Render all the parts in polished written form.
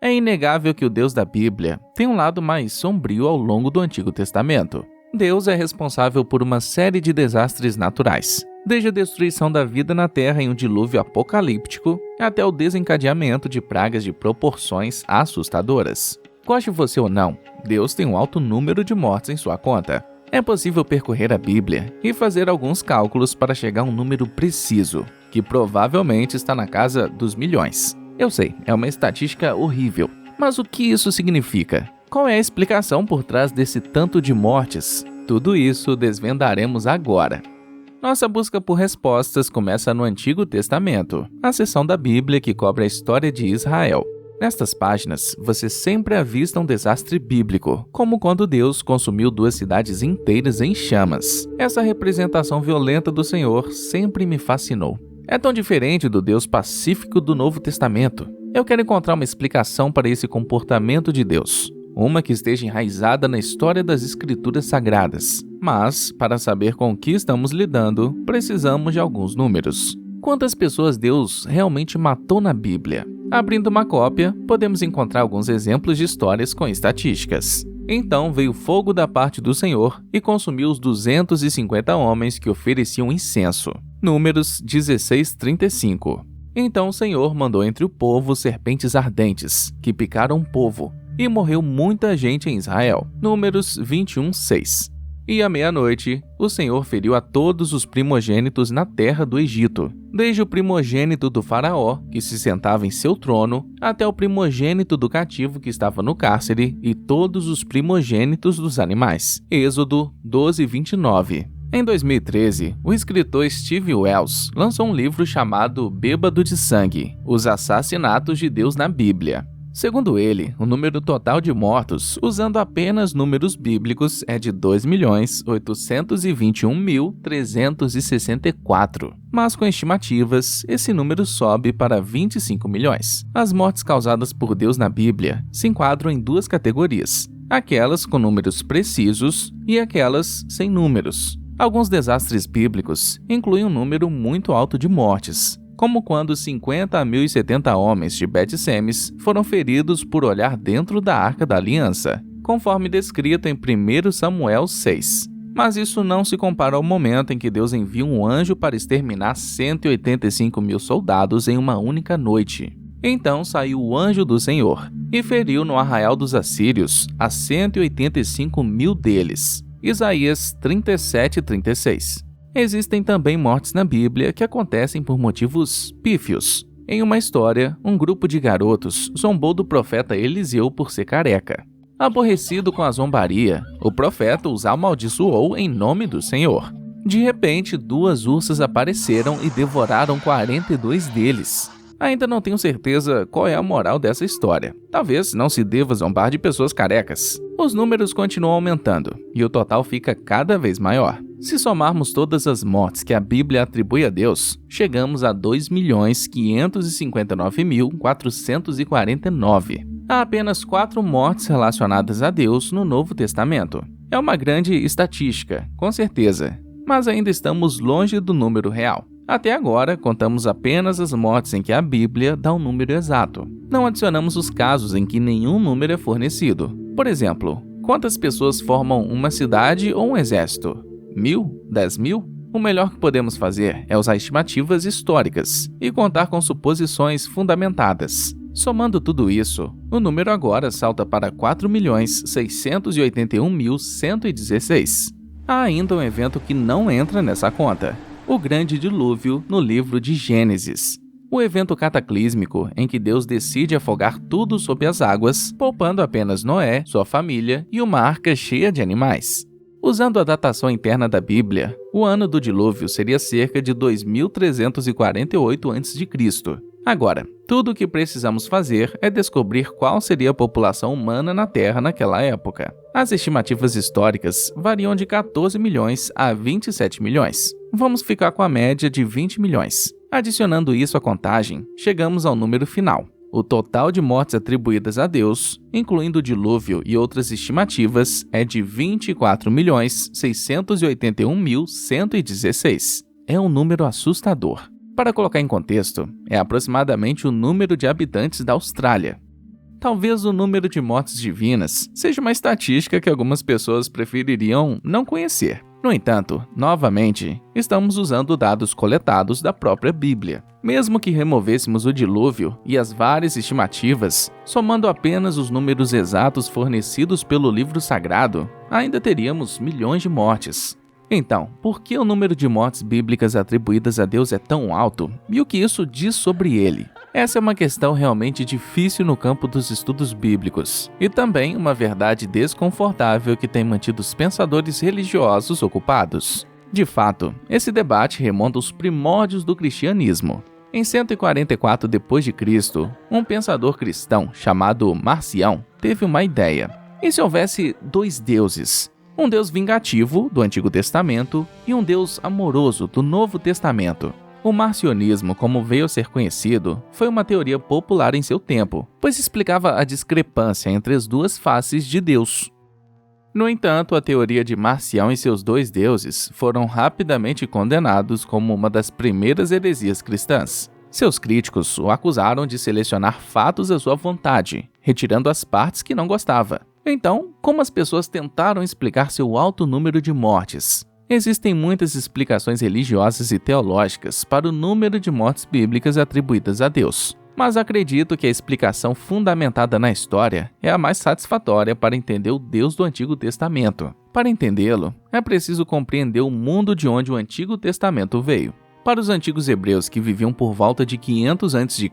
É inegável que o Deus da Bíblia tem um lado mais sombrio ao longo do Antigo Testamento. Deus é responsável por uma série de desastres naturais, desde a destruição da vida na Terra em um dilúvio apocalíptico até o desencadeamento de pragas de proporções assustadoras. Goste você ou não, Deus tem um alto número de mortes em sua conta. É possível percorrer a Bíblia e fazer alguns cálculos para chegar a um número preciso, que provavelmente está na casa dos milhões. Eu sei, é uma estatística horrível, mas o que isso significa? Qual é a explicação por trás desse tanto de mortes? Tudo isso desvendaremos agora. Nossa busca por respostas começa no Antigo Testamento, a seção da Bíblia que cobre a história de Israel. Nestas páginas, você sempre avista um desastre bíblico, como quando Deus consumiu 2 cidades inteiras em chamas. Essa representação violenta do Senhor sempre me fascinou. É tão diferente do Deus pacífico do Novo Testamento. Eu quero encontrar uma explicação para esse comportamento de Deus, uma que esteja enraizada na história das Escrituras Sagradas. Mas, para saber com o que estamos lidando, precisamos de alguns números. Quantas pessoas Deus realmente matou na Bíblia? Abrindo uma cópia, podemos encontrar alguns exemplos de histórias com estatísticas. Então veio fogo da parte do Senhor e consumiu os 250 homens que ofereciam incenso. Números 16:35. Então o Senhor mandou entre o povo serpentes ardentes, que picaram o povo, e morreu muita gente em Israel. Números 21:6. E à meia-noite, o Senhor feriu a todos os primogênitos na terra do Egito, desde o primogênito do faraó, que se sentava em seu trono, até o primogênito do cativo que estava no cárcere e todos os primogênitos dos animais. Êxodo 12:29. Em 2013, o escritor Steve Wells lançou um livro chamado Bêbado de Sangue: Os Assassinatos de Deus na Bíblia. Segundo ele, o número total de mortos, usando apenas números bíblicos, é de 2.821.364. Mas com estimativas, esse número sobe para 25 milhões. As mortes causadas por Deus na Bíblia se enquadram em 2 categorias: aquelas com números precisos e aquelas sem números. Alguns desastres bíblicos incluem um número muito alto de mortes, como quando 50 a 1.070 homens de Bet-Semes foram feridos por olhar dentro da Arca da Aliança, conforme descrito em 1 Samuel 6. Mas isso não se compara ao momento em que Deus envia um anjo para exterminar 185 mil soldados em uma única noite. Então saiu o anjo do Senhor e feriu no arraial dos assírios a 185 mil deles. Isaías 37:36. Existem também mortes na Bíblia que acontecem por motivos pífios. Em uma história, um grupo de garotos zombou do profeta Eliseu por ser careca. Aborrecido com a zombaria, o profeta os amaldiçoou em nome do Senhor. De repente, 2 ursas apareceram e devoraram 42 deles. Ainda não tenho certeza qual é a moral dessa história. Talvez não se deva zombar de pessoas carecas. Os números continuam aumentando e o total fica cada vez maior. Se somarmos todas as mortes que a Bíblia atribui a Deus, chegamos a 2.559.449. Há apenas 4 mortes relacionadas a Deus no Novo Testamento. É uma grande estatística, com certeza, mas ainda estamos longe do número real. Até agora, contamos apenas as mortes em que a Bíblia dá um número exato. Não adicionamos os casos em que nenhum número é fornecido. Por exemplo, quantas pessoas formam uma cidade ou um exército? 1.000? 10.000? O melhor que podemos fazer é usar estimativas históricas e contar com suposições fundamentadas. Somando tudo isso, o número agora salta para 4.681.116. Há ainda um evento que não entra nessa conta: o Grande Dilúvio no livro de Gênesis. O evento cataclísmico em que Deus decide afogar tudo sob as águas, poupando apenas Noé, sua família e uma arca cheia de animais. Usando a datação interna da Bíblia, o ano do dilúvio seria cerca de 2348 a.C. Agora, tudo o que precisamos fazer é descobrir qual seria a população humana na Terra naquela época. As estimativas históricas variam de 14 milhões a 27 milhões. Vamos ficar com a média de 20 milhões. Adicionando isso à contagem, chegamos ao número final. O total de mortes atribuídas a Deus, incluindo o dilúvio e outras estimativas, é de 24.681.116. É um número assustador. Para colocar em contexto, é aproximadamente o número de habitantes da Austrália. Talvez o número de mortes divinas seja uma estatística que algumas pessoas prefeririam não conhecer. No entanto, novamente, estamos usando dados coletados da própria Bíblia. Mesmo que removêssemos o dilúvio e as várias estimativas, somando apenas os números exatos fornecidos pelo livro sagrado, ainda teríamos milhões de mortes. Então, por que o número de mortes bíblicas atribuídas a Deus é tão alto e o que isso diz sobre ele? Essa é uma questão realmente difícil no campo dos estudos bíblicos e também uma verdade desconfortável que tem mantido os pensadores religiosos ocupados. De fato, esse debate remonta aos primórdios do cristianismo. Em 144 d.C., um pensador cristão chamado Marcião teve uma ideia. E se houvesse dois deuses? Um Deus vingativo, do Antigo Testamento, e um Deus amoroso, do Novo Testamento. O marcionismo, como veio a ser conhecido, foi uma teoria popular em seu tempo, pois explicava a discrepância entre as duas faces de Deus. No entanto, a teoria de Marcião e seus dois deuses foram rapidamente condenados como uma das primeiras heresias cristãs. Seus críticos o acusaram de selecionar fatos à sua vontade, retirando as partes que não gostava. Então, como as pessoas tentaram explicar seu alto número de mortes? Existem muitas explicações religiosas e teológicas para o número de mortes bíblicas atribuídas a Deus. Mas acredito que a explicação fundamentada na história é a mais satisfatória para entender o Deus do Antigo Testamento. Para entendê-lo, é preciso compreender o mundo de onde o Antigo Testamento veio. Para os antigos hebreus que viviam por volta de 500 a.C.,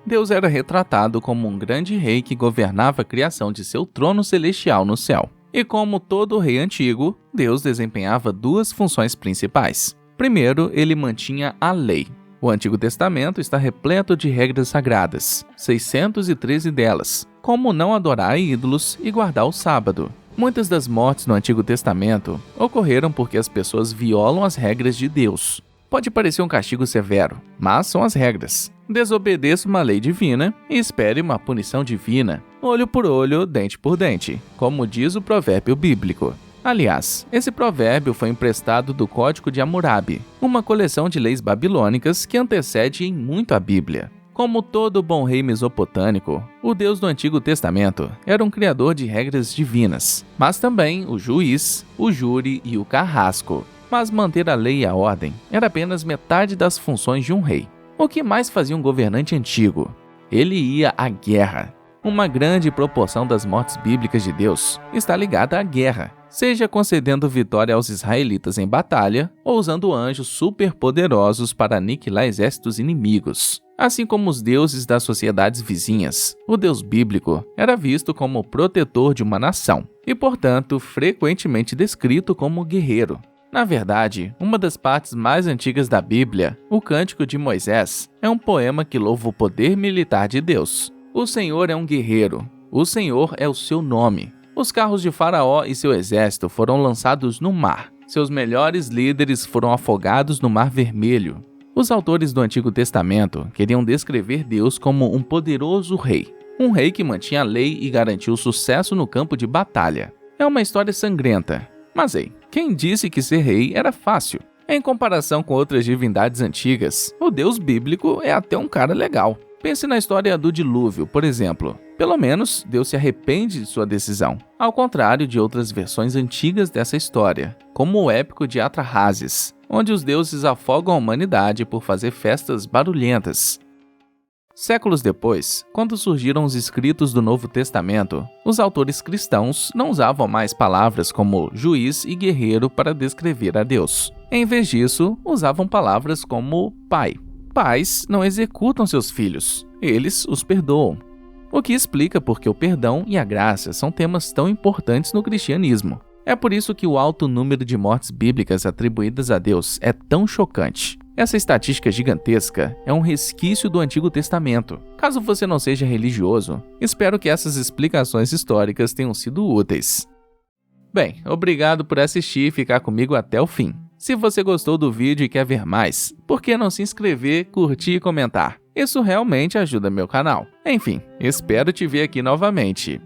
Deus era retratado como um grande rei que governava a criação de seu trono celestial no céu. E como todo rei antigo, Deus desempenhava duas funções principais. Primeiro, ele mantinha a lei. O Antigo Testamento está repleto de regras sagradas, 613 delas, como não adorar ídolos e guardar o sábado. Muitas das mortes no Antigo Testamento ocorreram porque as pessoas violam as regras de Deus. Pode parecer um castigo severo, mas são as regras. Desobedeça uma lei divina e espere uma punição divina, olho por olho, dente por dente, como diz o provérbio bíblico. Aliás, esse provérbio foi emprestado do Código de Hammurabi, uma coleção de leis babilônicas que antecede em muito a Bíblia. Como todo bom rei mesopotâmico, o Deus do Antigo Testamento era um criador de regras divinas, mas também o juiz, o júri e o carrasco. Mas manter a lei e a ordem era apenas metade das funções de um rei. O que mais fazia um governante antigo? Ele ia à guerra. Uma grande proporção das mortes bíblicas de Deus está ligada à guerra, seja concedendo vitória aos israelitas em batalha ou usando anjos superpoderosos para aniquilar exércitos inimigos. Assim como os deuses das sociedades vizinhas, o Deus bíblico era visto como o protetor de uma nação e, portanto, frequentemente descrito como guerreiro. Na verdade, uma das partes mais antigas da Bíblia, o Cântico de Moisés, é um poema que louva o poder militar de Deus. O Senhor é um guerreiro, o Senhor é o seu nome. Os carros de Faraó e seu exército foram lançados no mar. Seus melhores líderes foram afogados no Mar Vermelho. Os autores do Antigo Testamento queriam descrever Deus como um poderoso rei. Um rei que mantinha a lei e garantiu sucesso no campo de batalha. É uma história sangrenta. Mas ei, quem disse que ser rei era fácil? Em comparação com outras divindades antigas, o Deus bíblico é até um cara legal. Pense na história do dilúvio, por exemplo. Pelo menos, Deus se arrepende de sua decisão, ao contrário de outras versões antigas dessa história, como o épico de Atrahasis, onde os deuses afogam a humanidade por fazer festas barulhentas. Séculos depois, quando surgiram os escritos do Novo Testamento, os autores cristãos não usavam mais palavras como juiz e guerreiro para descrever a Deus. Em vez disso, usavam palavras como pai. Pais não executam seus filhos, eles os perdoam. O que explica por que o perdão e a graça são temas tão importantes no cristianismo. É por isso que o alto número de mortes bíblicas atribuídas a Deus é tão chocante. Essa estatística gigantesca é um resquício do Antigo Testamento. Caso você não seja religioso, espero que essas explicações históricas tenham sido úteis. Bem, obrigado por assistir e ficar comigo até o fim. Se você gostou do vídeo e quer ver mais, por que não se inscrever, curtir e comentar? Isso realmente ajuda meu canal. Enfim, espero te ver aqui novamente.